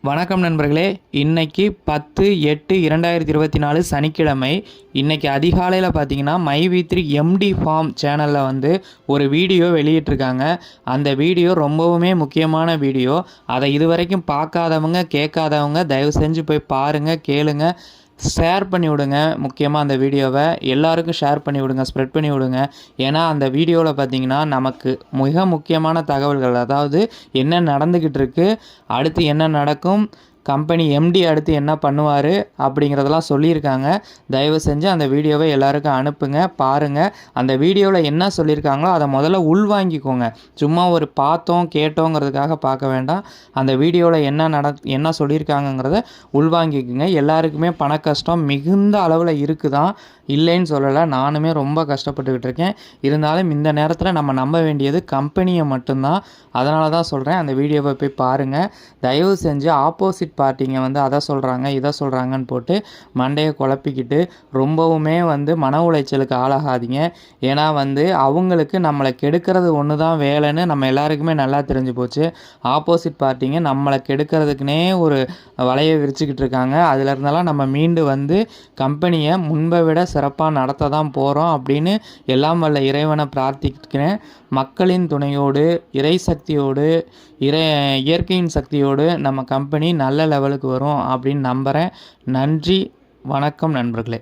வணக்கம் நண்பர்களே. இன்னைக்கு 10/8/2024 சனிக்கிழமை. இன்னைக்கு அதிகாலையில் பார்த்தீங்கன்னா மைவி3 எம்டி ஃபார்ம் சேனலில் ஒரு வீடியோ வெளியிட்டிருக்காங்க. அந்த வீடியோ ரொம்பவுமே முக்கியமான வீடியோ. அதை இதுவரைக்கும் பார்க்காதவங்க கேட்காதவங்க தயவு செஞ்சு போய் பாருங்கள், கேளுங்க, ஷேர் பண்ணி விடுங்க. முக்கியமாக அந்த வீடியோவை எல்லாருக்கும் ஷேர் பண்ணி விடுங்க, ஸ்ப்ரெட் பண்ணி விடுங்க. ஏன்னா அந்த வீடியோவில் பார்த்தீங்கன்னா நமக்கு மிக முக்கியமான தகவல்கள், அதாவது என்ன நடந்துக்கிட்டு இருக்கு, அடுத்து என்ன நடக்கும், கம்பெனி எம்டி அடுத்து என்ன பண்ணுவார் அப்படிங்கிறதெல்லாம் சொல்லியிருக்காங்க. தயவு செஞ்சு அந்த வீடியோவை எல்லாருக்கும் அனுப்புங்க, பாருங்கள். அந்த வீடியோவில் என்ன சொல்லியிருக்காங்களோ அதை முதல்ல உள்வாங்கிக்கோங்க. சும்மா ஒரு பார்த்தோம் கேட்டோங்கிறதுக்காக பார்க்க வேண்டாம். அந்த வீடியோவில் என்ன சொல்லியிருக்காங்கங்கிறத உள்வாங்கிக்குங்க. எல்லாருக்குமே பண கஷ்டம் மிகுந்த அளவில் இருக்குதான், இல்லைன்னு சொல்லலை. நானுமே ரொம்ப கஷ்டப்பட்டுக்கிட்டு இருக்கேன். இருந்தாலும் இந்த நேரத்தில் நம்ம நம்ப வேண்டியது கம்பெனியை மட்டும்தான். அதனால தான் சொல்கிறேன், அந்த வீடியோவை போய் பாருங்கள். தயவு செஞ்சு ஆப்போசிட் பார்ட்டிங்க அதை சொல்கிறாங்க இதை சொல்கிறாங்கன்னு போட்டு மண்டையை குழப்பிக்கிட்டு ரொம்பவுமே மன உளைச்சலுக்கு ஆளாகாதீங்க. ஏன்னா அவங்களுக்கு நம்மளை கெடுக்கிறது ஒன்று தான் வேலைன்னு நம்ம எல்லாருக்குமே நல்லா தெரிஞ்சு போச்சு. ஆப்போசிட் பார்ட்டிங்க நம்மளை கெடுக்கிறதுக்குனே ஒரு வலையை விரிச்சுக்கிட்டு இருக்காங்க. அதிலிருந்தெல்லாம் நம்ம மீண்டு கம்பெனியை முன்பை விட சிறப்பாக நடத்த தான் போகிறோம் அப்படின்னு எல்லாம் வல்ல இறைவனை பிரார்த்திக்கிறேன். மக்களின் துணையோடு, இறை சக்தியோடு, இயற்கையின் சக்தியோடு நம்ம கம்பெனி நல்ல லெவலுக்கு வரும் அப்படின்னு நம்புகிறேன். நன்றி, வணக்கம் நண்பர்களே.